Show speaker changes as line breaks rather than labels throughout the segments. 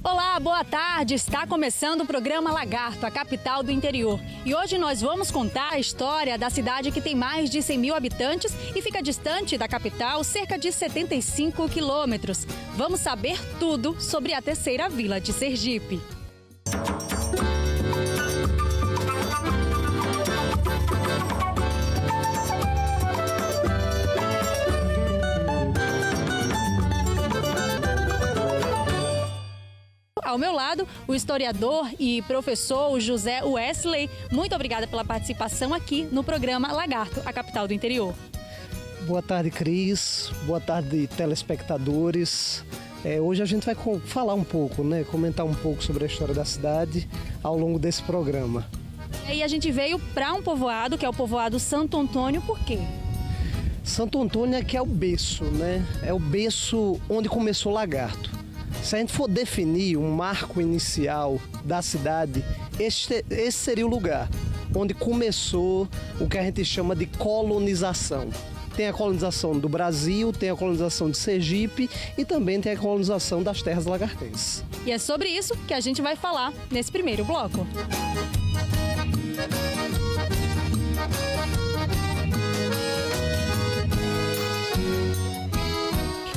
Olá, boa tarde. Está começando o programa Lagarto, a capital do interior. E hoje nós vamos contar a história da cidade que tem mais de 100 mil habitantes e fica distante da capital cerca de 75 quilômetros. Vamos saber tudo sobre a terceira vila de Sergipe. Ao meu lado, o historiador e professor José Wesley. Muito obrigada pela participação aqui no programa Lagarto, a capital do interior.
Boa tarde, Cris. Boa tarde, telespectadores. Hoje a gente vai falar um pouco, comentar um pouco sobre a história da cidade ao longo desse programa.
E aí a gente veio para um povoado, que é o povoado Santo Antônio, por quê?
Santo Antônio é que é o berço, É o berço onde começou Lagarto. Se a gente for definir um marco inicial da cidade, esse seria o lugar onde começou o que a gente chama de colonização. Tem a colonização do Brasil, tem a colonização de Sergipe e também tem a colonização das terras lagartenses.
E é sobre isso que a gente vai falar nesse primeiro bloco.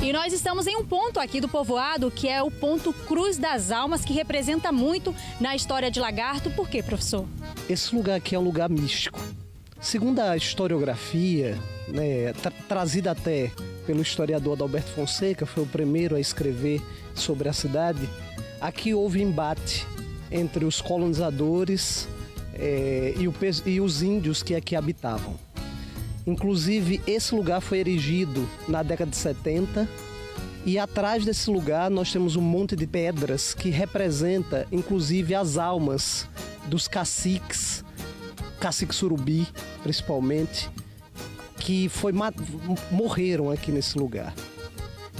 E nós estamos em um ponto aqui do povoado, que é o ponto Cruz das Almas, que representa muito na história de Lagarto. Por quê, professor?
Esse lugar aqui é um lugar místico. Segundo a historiografia, trazida até pelo historiador Adalberto Fonseca, foi o primeiro a escrever sobre a cidade, aqui houve embate entre os colonizadores e os índios que aqui habitavam. Inclusive, esse lugar foi erigido na década de 70 e atrás desse lugar nós temos um monte de pedras que representa, inclusive, as almas dos caciques, cacique Surubi, principalmente, que morreram aqui nesse lugar.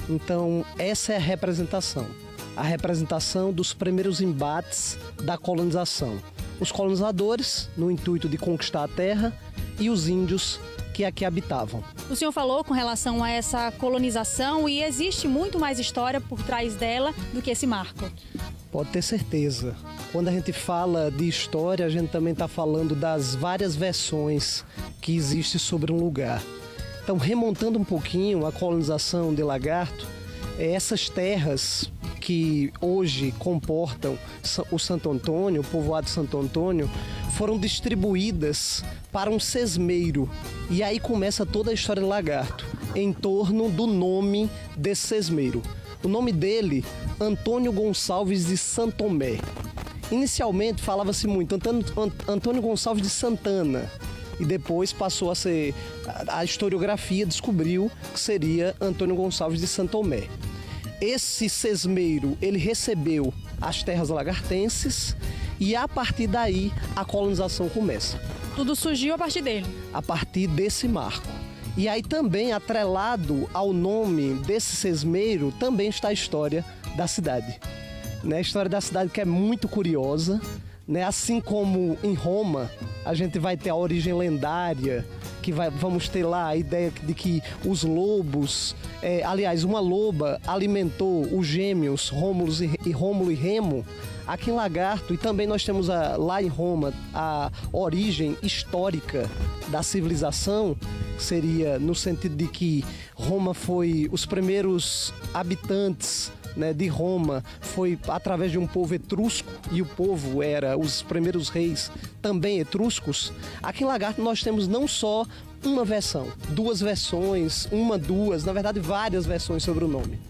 Então, essa é a representação dos primeiros embates da colonização. Os colonizadores, no intuito de conquistar a terra, e os índios que aqui habitavam.
O senhor falou com relação a essa colonização e existe muito mais história por trás dela do que esse marco.
Pode ter certeza. Quando a gente fala de história, a gente também está falando das várias versões que existem sobre um lugar. Então, remontando um pouquinho a colonização de Lagarto, essas terras que hoje comportam o Santo Antônio, o povoado Santo Antônio, foram distribuídas para um sesmeiro. E aí começa toda a história de Lagarto, em torno do nome desse sesmeiro. O nome dele, Antônio Gonçalves de Santomé. Inicialmente falava-se muito Antônio Gonçalves de Santana, e depois passou a ser, a historiografia descobriu que seria Antônio Gonçalves de Santomé. Esse sesmeiro, ele recebeu as terras lagartenses e a partir daí a colonização começa.
Tudo surgiu a partir dele?
A partir desse marco. E aí também, atrelado ao nome desse sesmeiro, também está a história da cidade. A história da cidade que é muito curiosa, assim como em Roma, a gente vai ter a origem lendária, vamos ter lá a ideia de que os lobos, aliás, uma loba alimentou os gêmeos Rômulo e Remo. Aqui em Lagarto, e também nós temos lá em Roma a origem histórica da civilização, seria no sentido de que Roma foi os primeiros habitantes de Roma, foi através de um povo etrusco, e o povo era os primeiros reis também etruscos. Aqui em Lagarto nós temos não só uma versão, duas versões, na verdade várias versões sobre o nome.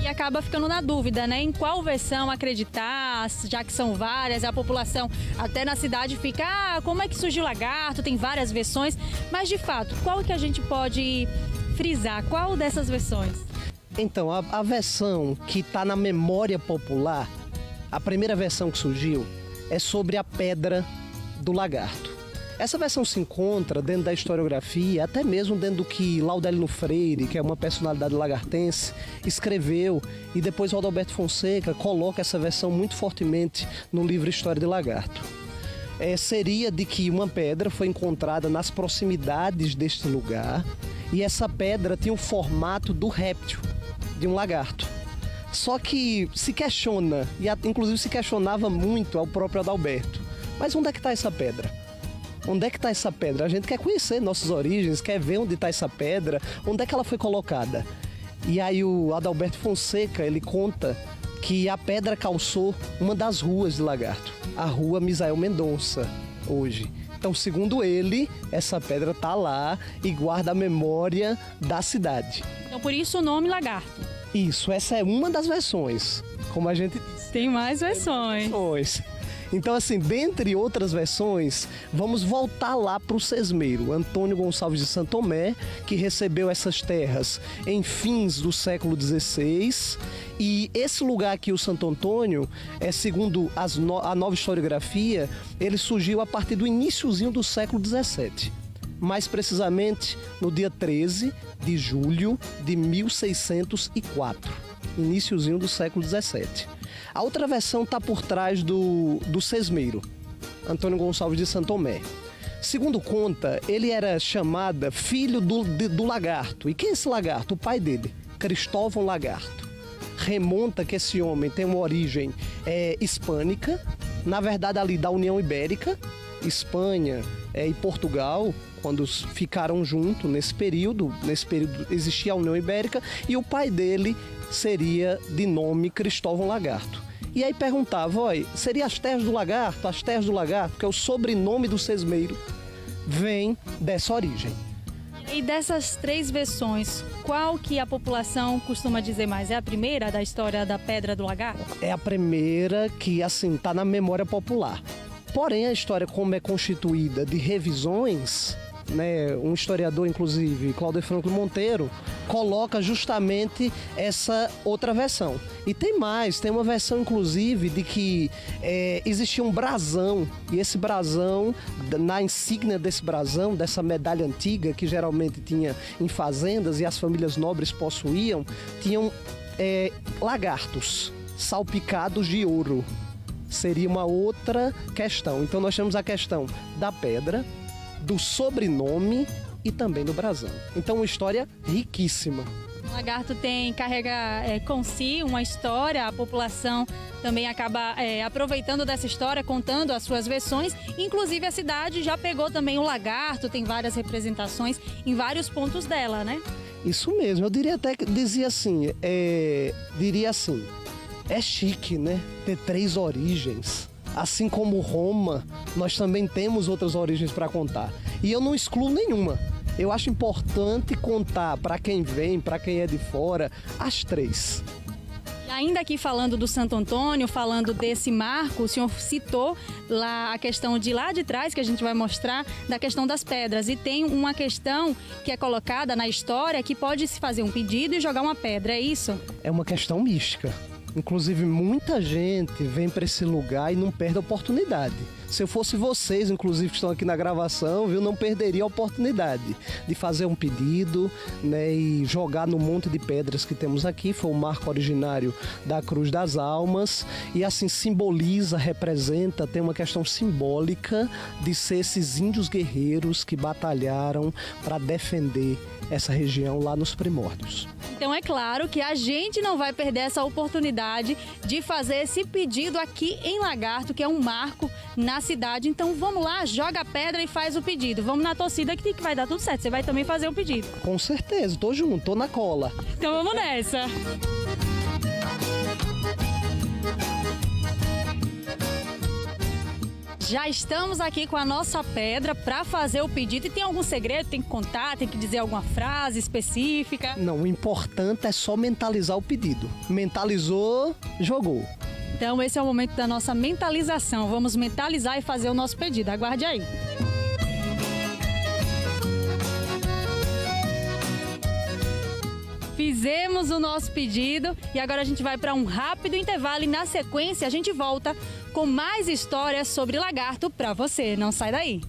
E acaba ficando na dúvida, em qual versão acreditar, já que são várias, a população até na cidade fica, como é que surgiu Lagarto, tem várias versões, mas de fato, qual que a gente pode frisar, qual dessas versões?
Então, a versão que está na memória popular, a primeira versão que surgiu, é sobre a Pedra do Lagarto. Essa versão se encontra dentro da historiografia, até mesmo dentro do que Laudelino Freire, que é uma personalidade lagartense, escreveu, e depois o Adalberto Fonseca coloca essa versão muito fortemente no livro História de Lagarto. Seria de que uma pedra foi encontrada nas proximidades deste lugar, e essa pedra tinha o formato do réptil, de um lagarto. Só que se questiona, e inclusive se questionava muito ao próprio Adalberto, mas onde é que está essa pedra? Onde é que está essa pedra? A gente quer conhecer nossas origens, quer ver onde está essa pedra, onde é que ela foi colocada. E aí o Adalberto Fonseca, ele conta que a pedra calçou uma das ruas de Lagarto, a rua Misael Mendonça, hoje. Então, segundo ele, essa pedra está lá e guarda a memória da cidade.
Então, por isso o nome Lagarto.
Isso, essa é uma das versões, como a gente disse.
Tem mais versões.
Então, assim, dentre outras versões, vamos voltar lá para o sesmeiro, Antônio Gonçalves de Santo Tomé, que recebeu essas terras em fins do século XVI. E esse lugar aqui, o Santo Antônio, segundo a nova historiografia, ele surgiu a partir do iniciozinho do século XVII. Mais precisamente no dia 13 de julho de 1604, iniciozinho do século XVII. A outra versão está por trás do sesmeiro, Antônio Gonçalves de Santo Tomé. Segundo conta, ele era chamado filho do Lagarto. E quem é esse Lagarto? O pai dele, Cristóvão Lagarto. Remonta que esse homem tem uma origem hispânica, na verdade ali da União Ibérica, Espanha e Portugal, quando ficaram juntos nesse período existia a União Ibérica, e o pai dele seria de nome Cristóvão Lagarto. E aí perguntava, seria as terras do Lagarto, porque o sobrenome do sesmeiro vem dessa origem.
E dessas três versões, qual que a população costuma dizer mais? É a primeira da história da Pedra do Lagarto?
É a primeira que, assim, está na memória popular. Porém, a história, como é constituída de revisões, né, um historiador, inclusive, Cláudio Franco Monteiro, coloca justamente essa outra versão. E tem mais, tem uma versão, inclusive, de que existia um brasão, e esse brasão, na insígnia desse brasão, dessa medalha antiga, que geralmente tinha em fazendas e as famílias nobres possuíam, tinham lagartos salpicados de ouro. Seria uma outra questão. Então nós temos a questão da pedra, do sobrenome e também do brasão. Então uma história riquíssima.
O Lagarto carrega com si uma história, a população também acaba aproveitando dessa história, contando as suas versões. Inclusive a cidade já pegou também o Lagarto, tem várias representações em vários pontos dela, né?
Isso mesmo, eu diria assim, é chique, né? Ter três origens. Assim como Roma, nós também temos outras origens para contar. E eu não excluo nenhuma. Eu acho importante contar para quem vem, para quem é de fora, as três.
E ainda aqui falando do Santo Antônio, falando desse marco, o senhor citou lá a questão de lá de trás, que a gente vai mostrar, da questão das pedras. E tem uma questão que é colocada na história que pode se fazer um pedido e jogar uma pedra, é isso?
É uma questão mística. Inclusive, muita gente vem para esse lugar e não perde a oportunidade. Se eu fosse vocês, inclusive, que estão aqui na gravação, não perderia a oportunidade de fazer um pedido, né, e jogar no monte de pedras que temos aqui. Foi o marco originário da Cruz das Almas e assim simboliza, representa, tem uma questão simbólica de ser esses índios guerreiros que batalharam para defender essa região lá nos primórdios.
Então é claro que a gente não vai perder essa oportunidade de fazer esse pedido aqui em Lagarto, que é um marco na cidade. Então vamos lá, joga a pedra e faz o pedido. Vamos na torcida que vai dar tudo certo. Você vai também fazer o pedido.
Com certeza, tô junto, tô na cola.
Então vamos nessa. Já estamos aqui com a nossa pedra para fazer o pedido. E tem algum segredo? Tem que contar? Tem que dizer alguma frase específica?
Não, o importante é só mentalizar o pedido. Mentalizou, jogou.
Então esse é o momento da nossa mentalização. Vamos mentalizar e fazer o nosso pedido. Aguarde aí. Fizemos o nosso pedido e agora a gente vai para um rápido intervalo e na sequência a gente volta com mais histórias sobre Lagarto para você. Não sai daí!